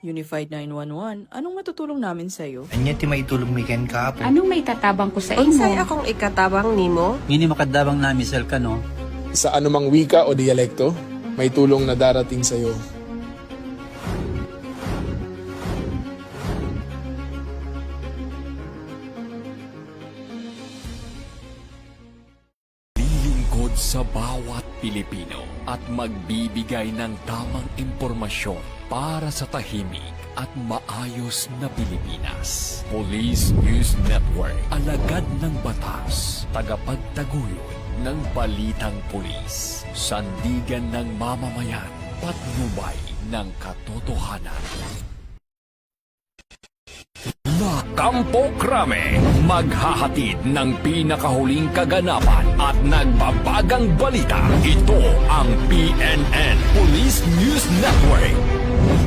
Unified 911, anong matutulong namin sa'yo? Anya ti maitulong mi ken kapo. Anong may tatabang ko sa Unsay imo? akong ikatabang nimo? Ngini makadabang na misal ka no. Sa anumang wika o dialekto, may tulong na darating sa iyo. Lilingkod sa bawat Pilipino at magbibigay ng tamang impormasyon para sa tahimik at maayos na Pilipinas. Police News Network, alagad ng batas, tagapagtaguyod ng balitang pulis, sandigan ng mamamayan, patnubay ng katotohanan. La Campo Crame, maghahatid ng pinakahuling kaganapan at nagbabagang balita. Ito ang PNN Police News Network.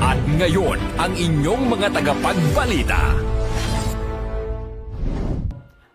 At ngayon, ang inyong mga tagapagbalita.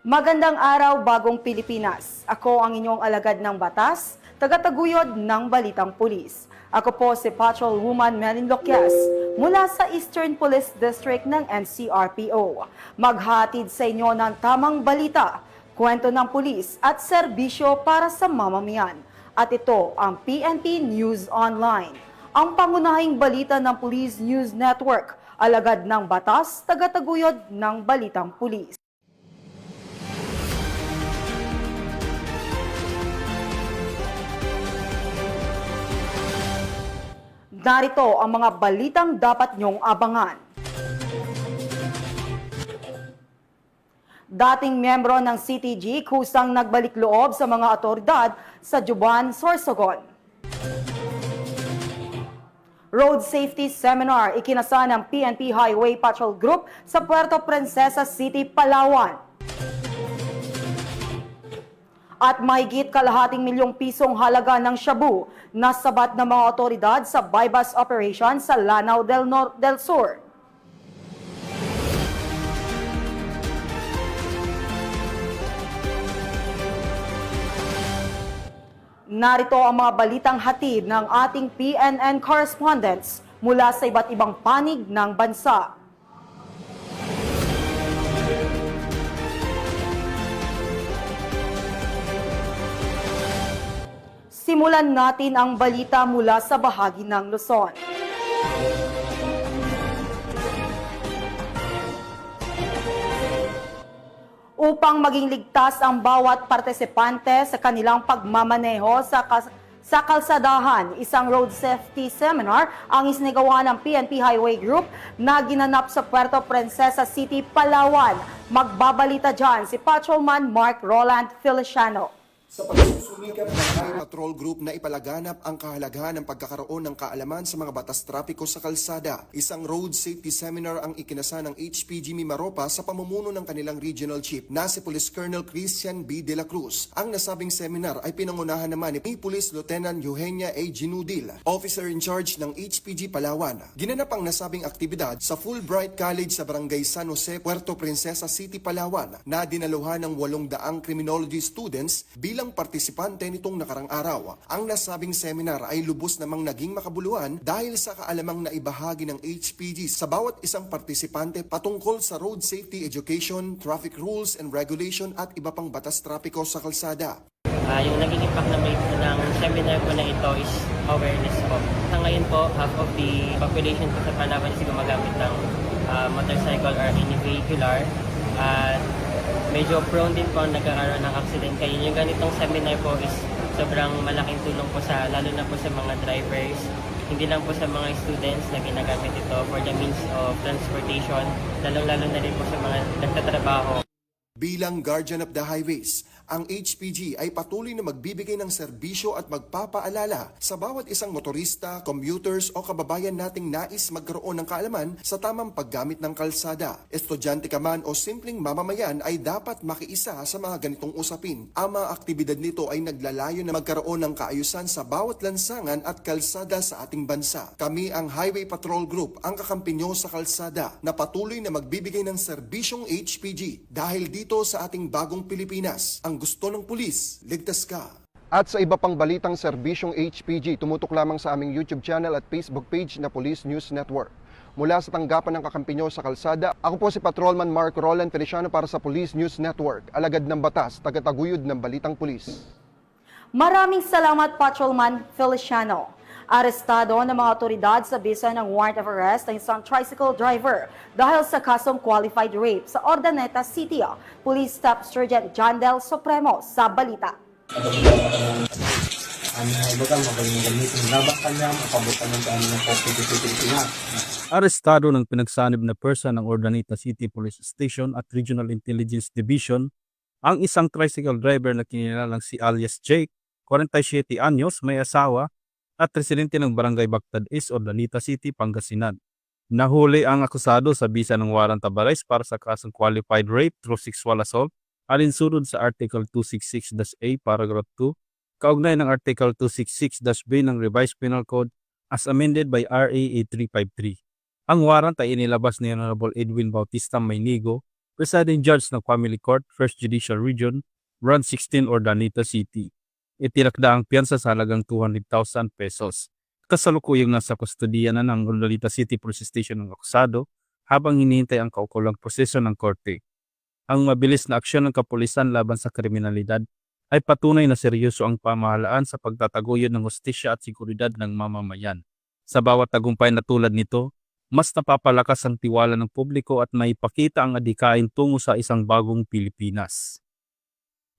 Magandang araw, Bagong Pilipinas. Ako ang inyong alagad ng batas, tagataguyod ng Balitang Pulis. Ako po si Patrolwoman Melin Loquias mula sa Eastern Police District ng NCRPO. Maghatid sa inyo ng tamang balita, kwento ng pulis at serbisyo para sa mamamayan. At ito ang PNP News Online, ang pangunahing balita ng Police News Network, alagad ng batas, tagataguyod ng Balitang Pulis. Narito ang mga balitang dapat nyong abangan. Dating miyembro ng CTG kusang nagbalik loob sa mga otoridad sa Juban, Sorsogon. Road Safety Seminar ikinasa ng PNP Highway Patrol Group sa Puerto Princesa City, Palawan. At mahigit kalahating milyong pisong halaga ng shabu na sabat ng mga otoridad sa bypass operation sa Lanao del Sur. Narito ang mga balitang hatid ng ating PNN correspondents mula sa iba't ibang panig ng bansa. Simulan natin ang balita mula sa bahagi ng Luzon. Upang maging ligtas ang bawat partisipante sa kanilang pagmamaneho sa kalsadahan, isang road safety seminar ang isinigawa ng PNP Highway Group na ginanap sa Puerto Princesa City, Palawan. Magbabalita dyan si Patrolman Mark Roland Feliciano. Sa pagsusumikap ng Highway Patrol Group na ipalaganap ang kahalagahan ng pagkakaroon ng kaalaman sa mga batas trapiko sa kalsada, isang road safety seminar ang ikinasa ng HPG Mimaropa sa pamumuno ng kanilang regional chief na si Police Colonel Christian B. De La Cruz. Ang nasabing seminar ay pinangunahan naman ni Police Lieutenant Eugenia A. Ginudil, officer in charge ng HPG Palawan. Ginanap ang nasabing aktibidad sa Fulbright College sa Barangay San Jose, Puerto Princesa City, Palawan, na dinaluhan ng 800 criminology students bilang partisipante nitong nakarang araw. Ang nasabing seminar ay lubos namang naging makabuluhan dahil sa kaalamang naibahagi ng HPG sa bawat isang partisipante patungkol sa road safety education, traffic rules and regulation at iba pang batas trapiko sa kalsada. Yung naging impact ng seminar ko na ito is awareness po. Sa ngayon po, half of the population po sa Palawan is gumagamit ng motorcycle or any vehicular. Medyo prone din po nagkakaroon ng accident. Kaya yung ganitong seminar po is sobrang malaking tulong po sa, lalo na po sa mga drivers, hindi lang po sa mga students na ginagamit ito for the means of transportation, lalo na rin po sa mga nagtatrabaho. Bilang Guardian of the Highways, ang HPG ay patuloy na magbibigay ng serbisyo at magpapaalala sa bawat isang motorista, commuters o kababayan nating nais magkaroon ng kaalaman sa tamang paggamit ng kalsada. Estudyante ka man o simpleng mamamayan ay dapat makiisa sa mga ganitong usapin. Ang mga aktibidad nito ay naglalayo na magkaroon ng kaayusan sa bawat lansangan at kalsada sa ating bansa. Kami ang Highway Patrol Group, ang kakampi nyo sa kalsada na patuloy na magbibigay ng serbisyong HPG dahil dito sa ating bagong Pilipinas. Ang gusto ng pulis, ligtas ka. At sa iba pang balitang serbisyong HPG, tumutok lamang sa aming YouTube channel at Facebook page na Police News Network. mula sa tanggapan ng kakampi nyo sa kalsada. Ako po si Patrolman Mark Roland Feliciano para sa Police News Network, alagad ng batas, tagataguyod ng balitang pulis. Maraming salamat, Patrolman Feliciano. Arestado ng mga otoridad sa bisa ng warrant of arrest ang isang tricycle driver dahil sa kasong qualified rape sa Ordaneta City. Police Staff Sergeant John Del Supremo sa balita. Arestado ng pinagsanib na person ng Ordaneta City Police Station at Regional Intelligence Division ang isang tricycle driver na kinilalang si alias Jake, 47 anyos, may asawa at residente ng Barangay Bactad East, Ordaneta City, Pangasinan. Nahuli ang akusado sa bisa ng warrant of arrest para sa kasong qualified rape through sexual assault alinsunod sa Article 266-A, Paragraph 2, kaugnay ng Article 266-B ng Revised Penal Code as amended by RA 8353. Ang warrant ay inilabas ni Honorable Edwin Bautista Maynigo, Presiding Judge ng Family Court, 1st Judicial Region, Run 16, Ordaneta City. Itinakda ang piyansa sa halagang 200,000 pesos. Kasalukuyang nasa kustudiya na ng Ordaneta City Police Station ng akusado habang hinihintay ang kaukulang proseso ng korte. Ang mabilis na aksyon ng kapulisan laban sa kriminalidad ay patunay na seryoso ang pamahalaan sa pagtataguyod ng hustisya at seguridad ng mamamayan. Sa bawat tagumpay na tulad nito, mas napapalakas ang tiwala ng publiko at maipakita ang adhikain tungo sa isang bagong Pilipinas.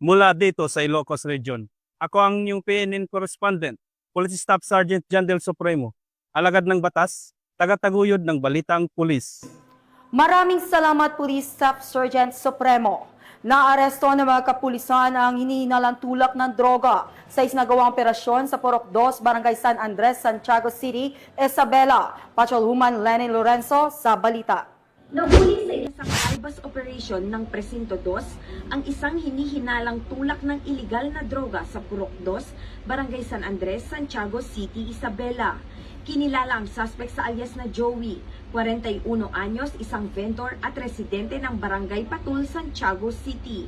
Mula dito sa Ilocos Region, ako ang inyong PNN correspondent, Police Staff Sergeant John Del Supremo, alagad ng batas, tagataguyod ng balitang pulis. Maraming salamat, Police Staff Sergeant Supremo. Naaresto ng mga kapulisan ang hinihinalang tulak ng droga sa isinagawang operasyon sa Purok 2, Barangay San Andres, Santiago City, Isabela. Patrolwoman Lenny Lorenzo sa balita. Nahuli sa isang albas operation ng Presinto 2 ang isang hinihinalang tulak ng iligal na droga sa Purok 2, Barangay San Andres, Santiago City, Isabela. Kinilala ang suspect sa alias na Joey, 41 anyos, isang vendor at residente ng Barangay Patul, Santiago City.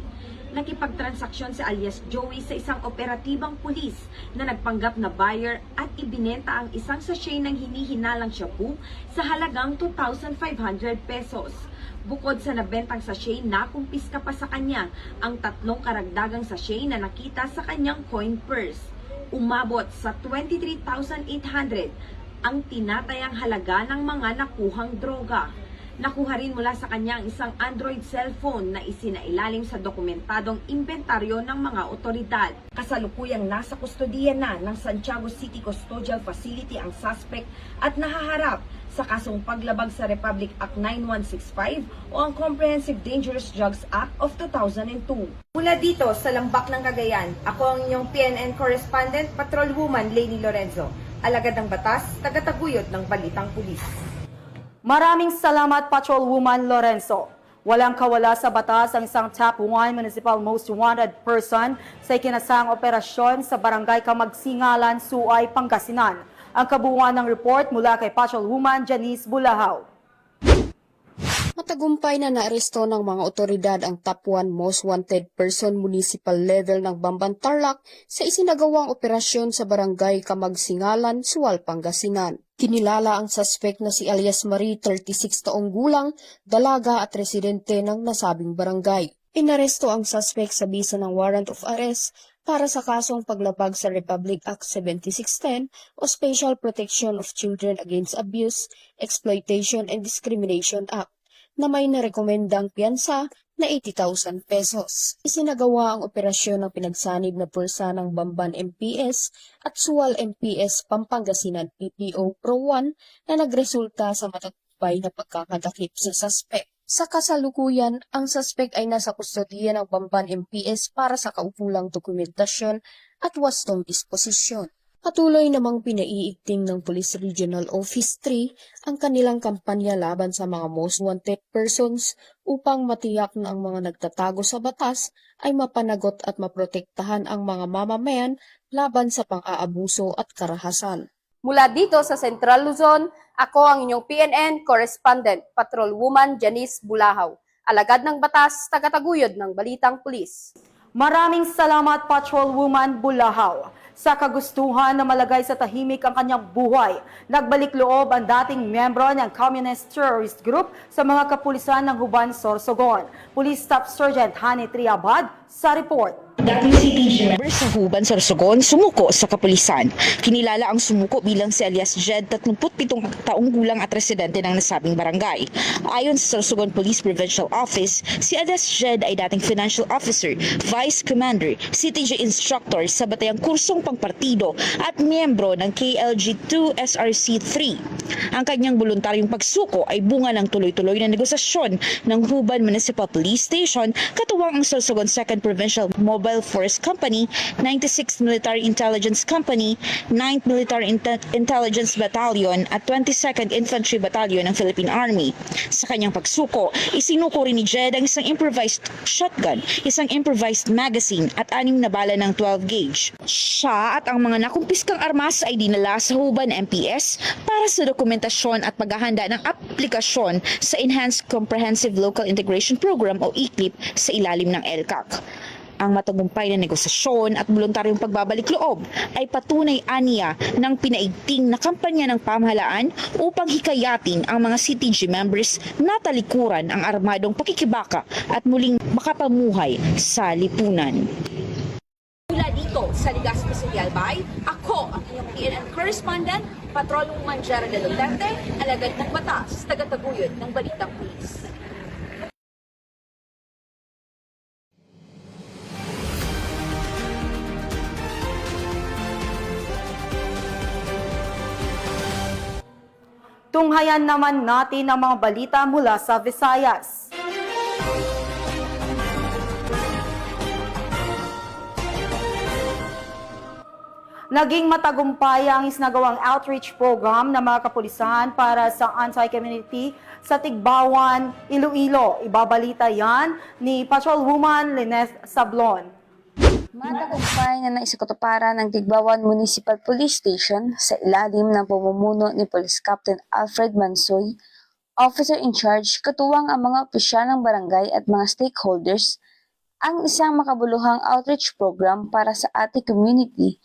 Nakipagtransaksyon si alias Joey sa isang operatibang pulis na nagpanggap na buyer at ibinenta ang isang sachet ng hinihinalang shabu sa halagang 2,500 pesos. Bukod sa nabentang sachet, nakumpiska pa sa kanya ang 3 karagdagang sachet na nakita sa kanyang coin purse. Umabot sa 23,800 ang tinatayang halaga ng mga nakuhang droga. Nakuha rin mula sa kanya ang isang Android cellphone na isinailalim sa dokumentadong inventaryo ng mga otoridad. Kasalukuyang nasa kustodiya na ng Santiago City Custodial Facility ang suspect at nahaharap sa kasong paglabag sa Republic Act 9165 o ang Comprehensive Dangerous Drugs Act of 2002. Mula dito sa Lambak ng Cagayan, ako ang inyong PNN correspondent, Patrolwoman Lenny Lorenzo. Alagad ng batas, tagataguyod ng balitang pulis. Maraming salamat, Patrolwoman Lorenzo. Walang kawala sa batas ang isang top 1 municipal most wanted person sa ikinasang operasyon sa Barangay Kamagsingalan, Suay, Pangasinan. Ang kabuuan ng report mula kay Patrolwoman Janice Bulahaw. Matagumpay na naaresto ng mga otoridad ang top 1 most wanted person municipal level ng Bamban Tarlac sa isinagawang operasyon sa Barangay Kamagsingalan, Sual, Pangasinan. Kinilala ang suspect na si alias Marie, 36 taong gulang, dalaga at residente ng nasabing barangay. Inaresto ang suspect sa bisa ng warrant of arrest para sa kasong paglabag sa Republic Act 7610 o Special Protection of Children Against Abuse, Exploitation and Discrimination Act, na may narekomendang piyansa na 80,000 pesos. Isinagawa ang operasyon ng pinagsanib na pwersa ng Bamban MPS at Sual MPS Pampangasinan PPO Pro 1 na nagresulta sa matagumpay na pagkakadakip sa suspect. Sa kasalukuyan, ang suspect ay nasa kustodiya ng Bamban MPS para sa kaukulang dokumentasyon at wastong disposisyon. Patuloy namang pinaiigting ng Police Regional Office 3 ang kanilang kampanya laban sa mga most wanted persons upang matiyak na ang mga nagtatago sa batas ay mapanagot at maprotektahan ang mga mamamayan laban sa pang-aabuso at karahasan. Mula dito sa Central Luzon, ako ang inyong PNN correspondent, Patrolwoman Janice Bulahaw. Alagad ng batas, tagataguyod ng balitang pulis. Maraming salamat, Patrolwoman Bulahaw. Sa kagustuhan na malagay sa tahimik ang kanyang buhay, nagbalik loob ang dating miyembro ng Communist Terrorist Group sa mga kapulisan ng Huban, Sorsogon. Police Staff Sergeant Hani Triabad sa report. Dating CTG member sa Huban, Sorsogon, sumuko sa kapulisan. Kinilala ang sumuko bilang si alias Jed, 37 taong gulang at residente ng nasabing barangay. Ayon sa Sorsogon Police Provincial Office, si alias Jed ay dating financial officer, vice commander, CTG instructor sa batayang kursong pangpartido at miyembro ng KLG-2 SRC-3. Ang kanyang voluntaryong pagsuko ay bunga ng tuloy-tuloy na negosasyon ng Huban Municipal Police Station katuwang ang Sorsogon 2nd Provincial Mobile Force Company, 96th Military Intelligence Company, 9th Military Intelligence Battalion at 22nd Infantry Battalion ng Philippine Army. Sa kanyang pagsuko, isinuko rin ni Jed ang isang improvised shotgun, isang improvised magazine at 6 na bala ng 12 gauge. Siya at ang mga nakumpiskang armas ay dinala sa Huban MPS para sa dokumentasyon at paghahanda ng aplikasyon sa Enhanced Comprehensive Local Integration Program o ECLIP sa ilalim ng LCAC. Ang matagumpay na negosasyon at voluntaryong pagbabalik loob ay patunay aniya ng pinaigting na kampanya ng pamahalaan upang hikayatin ang mga CTG members na talikuran ang armadong pakikibaka at muling makapamuhay sa lipunan. Mula dito sa Legazpi City, Albay, ako ang inyong PNN correspondent, Patrolwoman Gerald Duterte, alagad ng batas, tagataguyod ng Balitang Pulis. Tunghayan naman natin ang mga balita mula sa Visayas. Naging matagumpay ang isinagawang outreach program ng mga kapulisan para sa anti-community sa Tigbawan, Iloilo. Ibabalita yan ni Patrolwoman Lyneth Sablon. Matagumpay na naisakatuparan ng Tigbawan Municipal Police Station sa ilalim ng pamumuno ni Police Captain Alfred Mansoy, officer in charge, katuwang ang mga opisyal ng barangay at mga stakeholders, ang isang makabuluhang outreach program para sa ating community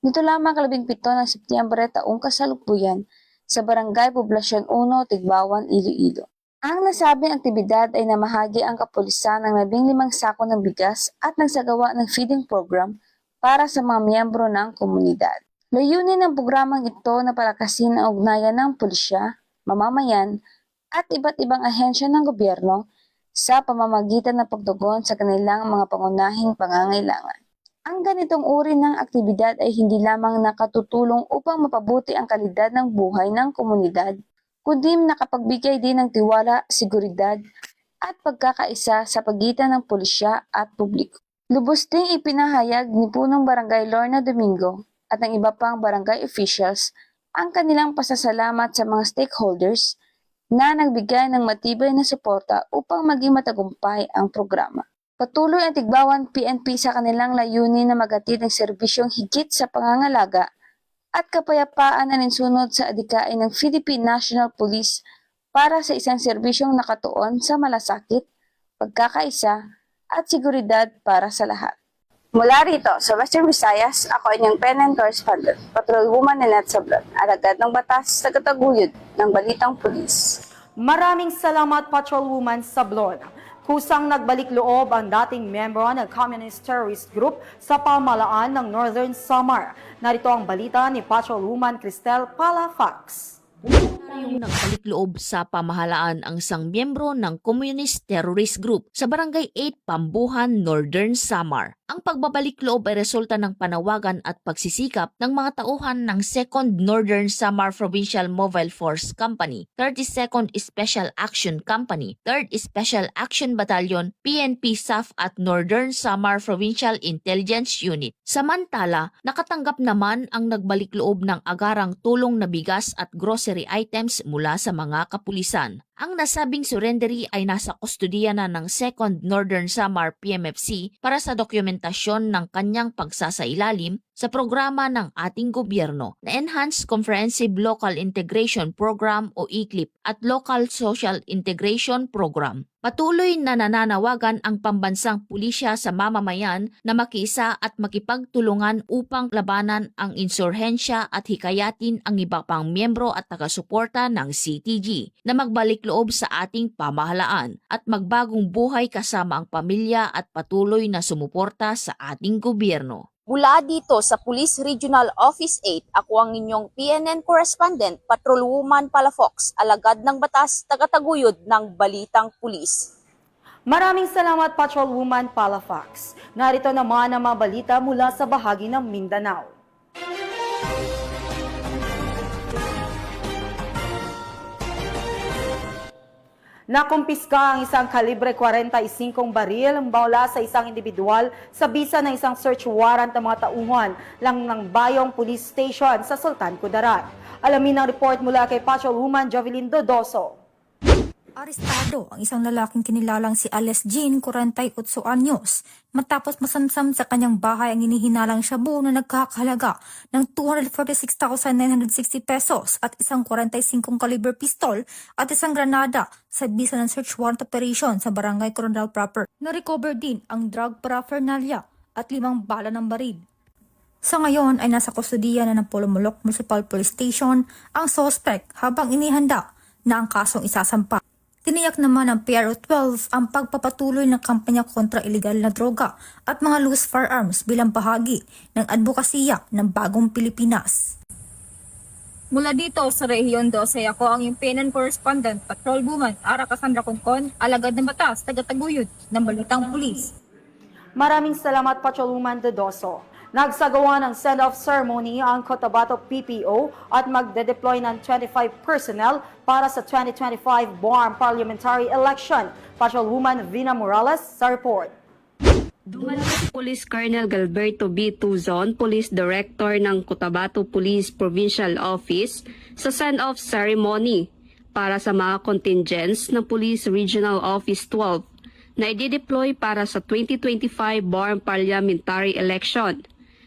nito lamang 17 ng Setyembre taong kasalukuyan sa Barangay Poblasyon 1, Tigbawan, Iloilo. Ang nasabing aktibidad ay namahagi ang kapulisan ng 15 sako ng bigas at nagsagawa ng feeding program para sa mga miyembro ng komunidad. Layunin ng programang ito na palakasin ang ugnayan ng pulisya, mamamayan at iba't ibang ahensya ng gobyerno sa pamamagitan ng pagtugon sa kanilang mga pangunahing pangangailangan. Ang ganitong uri ng aktibidad ay hindi lamang nakatutulong upang mapabuti ang kalidad ng buhay ng komunidad, kundi nakapagbigay din ng tiwala, seguridad at pagkakaisa sa pagitan ng pulisya at publiko. Lubos ding ipinahayag ni Punong Barangay Lorna Domingo at ng iba pang barangay officials ang kanilang pasasalamat sa mga stakeholders na nagbigay ng matibay na suporta upang maging matagumpay ang programa. Patuloy ang Tigbawan PNP sa kanilang layunin na maghatid ng serbisyong higit sa pangangalaga at kapayapaan na ninsunod sa adikain ng Philippine National Police para sa isang serbisyong nakatuon sa malasakit, pagkakaisa at seguridad para sa lahat. Mula rito sa Western Visayas, ako inyong PNN correspondent, Patrolwoman Lyneth Sablon, alagad ng batas sa kataguyod ng Balitang Pulis. Maraming salamat, Patrolwoman Sablon. Kusang nagbalik loob ang dating miyembro ng Communist Terrorist Group sa pamahalaan ng Northern Samar. Narito ang balita ni Patrolwoman Cristel Palafax. Yung nagbalik loob sa pamahalaan ang isang miyembro ng Communist Terrorist Group sa Barangay 8, Pambuhan, Northern Samar. Ang pagbabalik loob ay resulta ng panawagan at pagsisikap ng mga tauhan ng 2nd Northern Samar Provincial Mobile Force Company, 32nd Special Action Company, 3rd Special Action Battalion, PNP SAF at Northern Samar Provincial Intelligence Unit. Samantala, nakatanggap naman ang nagbalik loob ng agarang tulong na bigas at grocery items mula sa mga kapulisan. Ang nasabing surrendery ay nasa kustodiya na ng 2nd Northern Samar PMFC para sa dokumentasyon ng kanyang pagsasailalim sa programa ng ating gobyerno na Enhanced Comprehensive Local Integration Program o ECLIP at Local Social Integration Program. Patuloy na nananawagan ang pambansang pulisya sa mamamayan na makiisa at makipagtulungan upang labanan ang insurhensya at hikayatin ang iba pang miyembro at taga-suporta ng CTG na magbalik loob sa ating pamahalaan at magbagong buhay kasama ang pamilya at patuloy na sumuporta sa ating gobyerno. Mula dito sa Police Regional Office 8, ako ang inyong PNN correspondent, Patrolwoman Palafox, alagad ng batas, tagataguyod ng Balitang Pulis. Maraming salamat, Patrolwoman Palafox. Narito naman ang mga balita mula sa bahagi ng Mindanao. Nakumpiska ang isang kalibre 45 baril mula sa isang individual sa bisa ng isang search warrant ng mga tauhan lang ng Bayong Police Station sa Sultan Kudarat. Alamin ang report mula kay Patrolwoman Jovelyn Dodoso. Arestado ang isang lalaking kinilalang si Alias Jean, 48 anyos, matapos masamsam sa kanyang bahay ang inihinalang shabu na nagkakahalaga ng 246,960 pesos at isang 45 caliber pistol at isang granada sa bisa ng search warrant operation sa Barangay Coronel Proper. Na-recover din ang drug paraphernalia at 5 bala ng baril. Sa ngayon ay nasa kustudiya na ng Polomolok Municipal Police Station ang suspect habang inihanda na ang kasong isasampa. Tiniyak naman ng PRO 12 ang pagpapatuloy ng kampanya kontra ilegal na droga at mga loose firearms bilang bahagi ng advokasya ng Bagong Pilipinas. Mula dito sa Rehiyon 12, ako ang yung PNN correspondent, Patrolwoman Ara Cassandra Concon, alagad ng batas, tagataguyod ng Balitang Pulis. Maraming salamat, Patrolwoman Dodoso. Nagsagawa ng send-off ceremony ang Cotabato PPO at magde-deploy ng 25 personnel para sa 2025 BORM Parliamentary Election. Patrolwoman Vina Morales sa report. Dumalo si Police Colonel Galberto B. Tuzon, Police Director ng Cotabato Police Provincial Office, sa send-off ceremony para sa mga contingents ng Police Regional Office 12 na i-deploy para sa 2025 BORM Parliamentary Election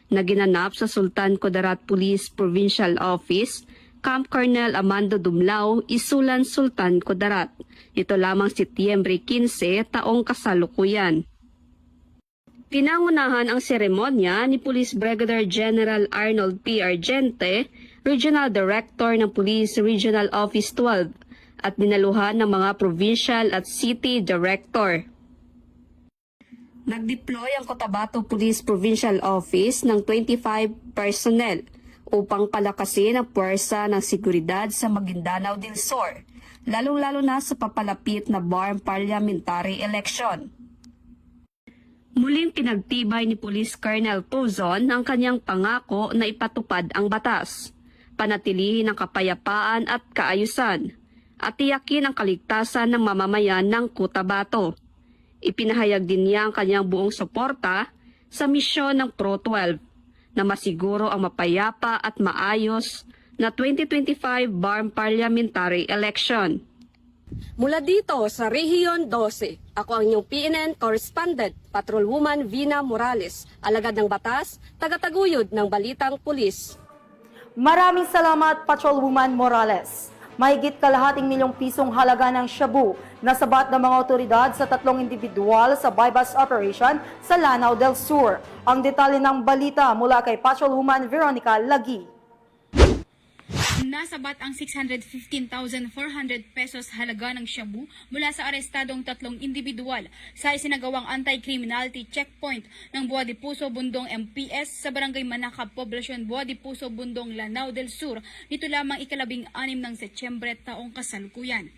na ginanap sa Sultan Kudarat Police Provincial Office, Camp Colonel Amando Dumlao, Isulan, Sultan Kudarat. Ito lamang Setyembre 15, taong kasalukuyan. Pinangunahan ang seremonya ni Police Brigadier General Arnold P. Argente, Regional Director ng Police Regional Office 12, at dinaluhan ng mga Provincial at City Director. Nag-deploy ang Cotabato Police Provincial Office ng 25 personnel upang palakasin ang puwersa ng seguridad sa Maguindanao del Sur, lalong-lalo na sa papalapit na BORM Parliamentary Election. Muling pinagtibay ni Police Colonel Tuzon ang kanyang pangako na ipatupad ang batas, panatilihin ang kapayapaan at kaayusan, at tiyakin ang kaligtasan ng mamamayan ng Cotabato. Ipinahayag din niya ang kanyang buong suporta sa misyon ng Pro 12 na masiguro ang mapayapa at maayos na 2025 BORM Parliamentary Election. Mula dito sa Rehiyon 12, ako ang inyong PNN correspondent, Patrolwoman Vina Morales, alagad ng batas, tagataguyod ng Balitang Pulis. Maraming salamat, Patrolwoman Morales. Mahigit kalahating milyong pisong halaga ng shabu na sabat ng mga otoridad sa 3 individual sa bypass operation sa Lanao del Sur. Ang detalye ng balita mula kay Patrolwoman Veronica Lagi. Nasabat ang 615,400 pesos halaga ng shabu mula sa arestadong 3 individual sa isinagawang anti-criminality checkpoint ng Buwa de Puso, Bundong MPS sa Barangay Manakab, Poblasyon Buwa de Puso, Bundong, Lanao del Sur nito lamang 16 ng Setyembre taong kasalukuyan.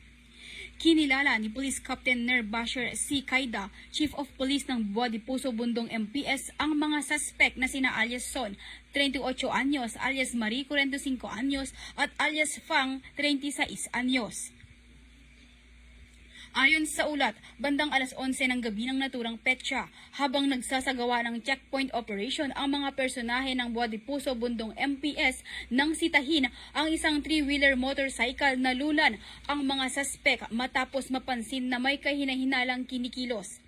Kinilala ni Police Captain Ner Basher C. Kaida, Chief of Police ng Buwa de Puso, Bundong MPS, ang mga suspect na sina alias Son, 38 anyos, alias Marie, 45 anyos, at alias Fang, 36 anyos. Ayon sa ulat, bandang alas 11 ng gabi ng naturang petsa, habang nagsasagawa ng checkpoint operation ang mga personahe ng Buwa de Puso, Bundong MPS nang sitahin ang isang 3-wheeler motorcycle na lulan ang mga suspect matapos mapansin na may kahinahinalang kinikilos.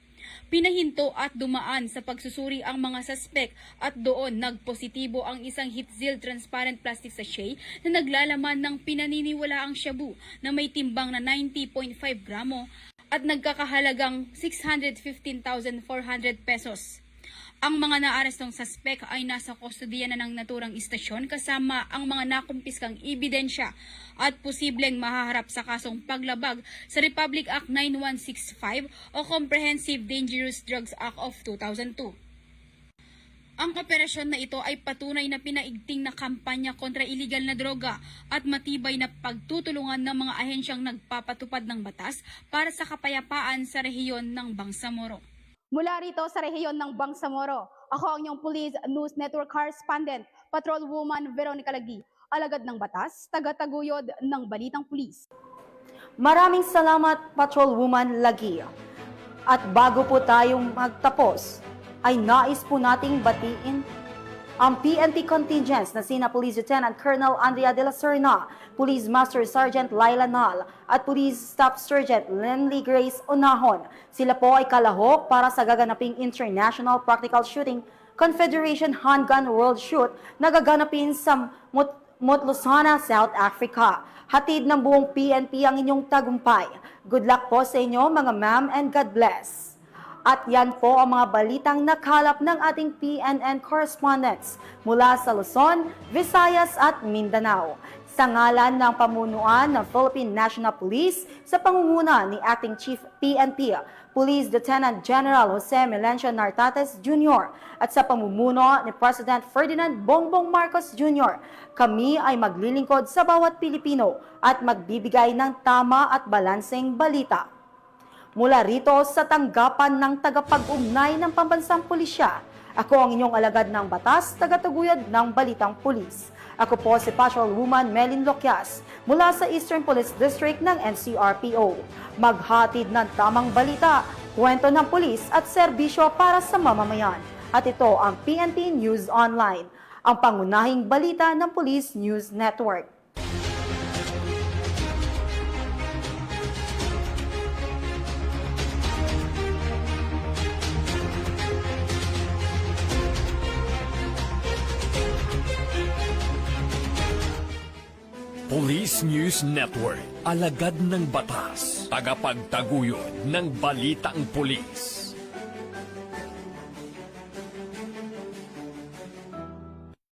Pinahinto at dumaan sa pagsusuri ang mga suspek at doon nagpositibo ang isang Hitzil transparent plastic sachet na naglalaman ng pinaniniwalaang shabu na may timbang na 90.5 gramo at nagkakahalagang 615,400 pesos. Ang mga naarestong suspek ay nasa kustodiya na ng naturang istasyon kasama ang mga nakumpiskang ebidensya at posibleng mahaharap sa kasong paglabag sa Republic Act 9165 o Comprehensive Dangerous Drugs Act of 2002. Ang operasyon na ito ay patunay na pinaigting na kampanya kontra iligal na droga at matibay na pagtutulungan ng mga ahensyang nagpapatupad ng batas para sa kapayapaan sa rehiyon ng Bangsamoro. Mula rito sa rehiyon ng Bangsamoro, ako ang inyong Police News Network Correspondent, Patrolwoman Veronica Lagi, alagad ng batas, taga-taguyod ng Balitang Pulis. Maraming salamat, Patrolwoman Lagi. At bago po tayong magtapos, ay nais po nating batiin ang PNP contingents na sina Police Lieutenant Colonel Andrea de la Serna, Police Master Sergeant Laila Nal, at Police Staff Sergeant Lenly Grace Onahon. Sila po ay kalahok para sa gaganaping International Practical Shooting Confederation Handgun World Shoot na gaganapin sa Motlusana, South Africa. Hatid ng buong PNP ang inyong tagumpay. Good luck po sa inyo mga ma'am and God bless. At yan po ang mga balitang nakalap ng ating PNN correspondents mula sa Luzon, Visayas at Mindanao. Sa ngalan ng pamunuan ng Philippine National Police sa pangunguna ni Acting Chief PNP, Police Lieutenant General Jose Melencio Nartates Jr. at sa pamumuno ni President Ferdinand Bongbong Marcos Jr., kami ay maglilingkod sa bawat Pilipino at magbibigay ng tama at balanseng balita. Mula rito sa tanggapan ng tagapag-ugnay ng Pambansang Pulisya, ako ang inyong alagad ng batas, tagataguyod ng Balitang Pulis. Ako po si Patrolwoman Melin Loquias mula sa Eastern Police District ng NCRPO. Maghatid ng tamang balita, kwento ng pulis at serbisyo para sa mamamayan. At ito ang PNP News Online, ang pangunahing balita ng Police News Network. Police News Network, alagad ng batas, tagapagtaguyod ng Balitang Pulis.